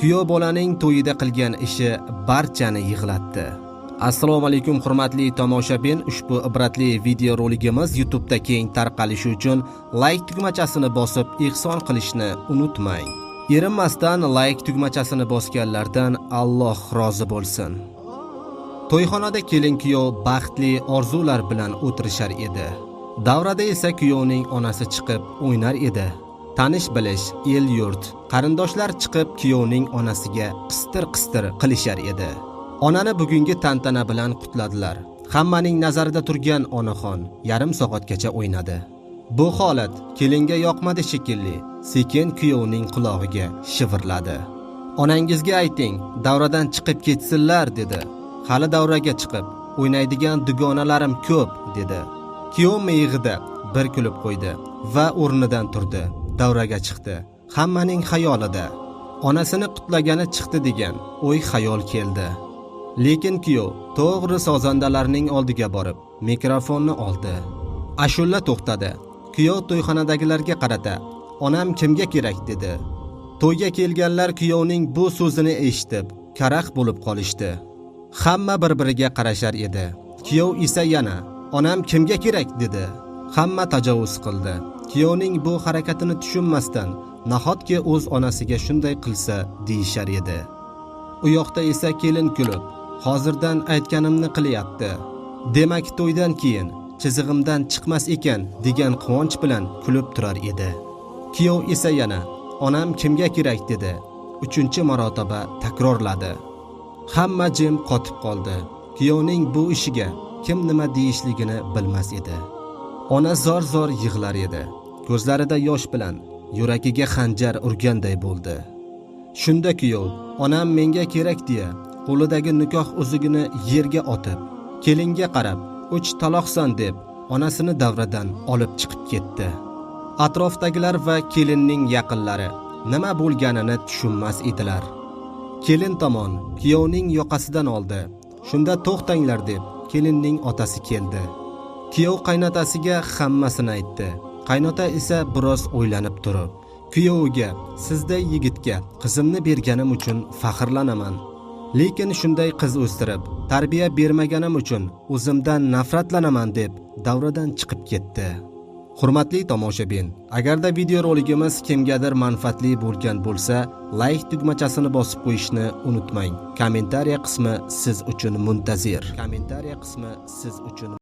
Kuyov bolaning to'yida qilgan ishi barchani yig'latdi. Assalomu alaykum hurmatli tomoshabin, ushbu ibratli video roligimiz YouTube'da keng tarqalishi uchun like tugmachasini bosib ihson qilishni unutmang. Erinmasdan like tugmachasini bosganlardan Alloh rozi bo'lsin. To'yxonada kelin-kuyov baxtli orzular bilan o'tirishar edi. Davrada esa kuyovning onasi chiqib o'ynar edi. Tanish-bilish, el-yurt, qarindoshlar chiqib kuyovning onasiga qistir-qistir qilishar edi. Onani bugungi tantana bilan qutladilar. Hammaning nazarida turgan onaxon yarim soatgacha o'ynadi. Bu holat kelinga yoqmadi shekilli, sekin kuyovning qulog'iga shivirladi. Onangizga ayting, davradan chiqib ketsinlar dedi. Hali davraga chiqib o'ynaydigan dugonalarim ko'p dedi. Kuyov miyig'ida bir kulib qo'ydi va o'rnidan turdi. Davraga chiqdi. Hammaning xayolida onasini qutlagani chiqdi degan o'y xayol keldi. Lekin kuyov to'g'ri sozandalarning oldiga borib mikrofonni oldi. Ashulla to'xtadi. Kuyov to'yxonadagilarga qarata, "Onam kimga kerak?" dedi. To'yga kelganlar kuyovning bu so'zini eshitib, karaxt bo'lib qolishdi. Hamma bir-biriga qarashar edi. Kuyov esa yana, "Onam kimga kerak?" dedi. Hamma tajovuz qildi. Kuyovning bu harakatini tushunmasdan, nahotki o'z onasiga shunday qilsa deyishar edi. U yoqda esa kelin kulib, "Hozirdan aytganimni qilyapti. Demak to'ydan keyin chizig'imdan chiqmas ekan" degan quvonch bilan kulib turar edi. Kuyov esa yana, "Onam kimga kerak?" dedi. 3-marotaba takrorladi. Hamma jim qotib qoldi. Kuyovning bu ishiga kim nima deyishligini bilmas edi. Ona zor-zor yig'lar edi. Ko'zlarida yosh bilan yuragiga xanjar urganday bo'ldi. Shunda kuyov, "Onam menga kerak" deya qo'lidagi nikoh uzugini yerga otib, kelinga qarab, "Uch taloqsan" deb onasini davradan olib chiqib ketdi. Atrofdagilar va kelinning yaqinlari nima bo'lganini tushunmas edilar. Kelin tomon kuyovning yoqasidan oldi. Shunda "To'xtanglar" deb kelinning otasi keldi. Kuyov qaynotasiga hammasini aytdi. Qaynota esa biroz o'ylanib turib, kuyoviga, "Sizday yigitga qizimni berganim uchun faxrlanaman. Lekin shunday qiz o'stirib, tarbiya bermaganim uchun o'zimdan nafratlanaman" deb davradan chiqib ketdi. Hurmatli tomoshabin, agarda video roligimiz kimgadir manfaatli bo'lgan bo'lsa, like tugmachasini bosib qo'yishni unutmang. Kommentariya qismi siz uchun muntazir.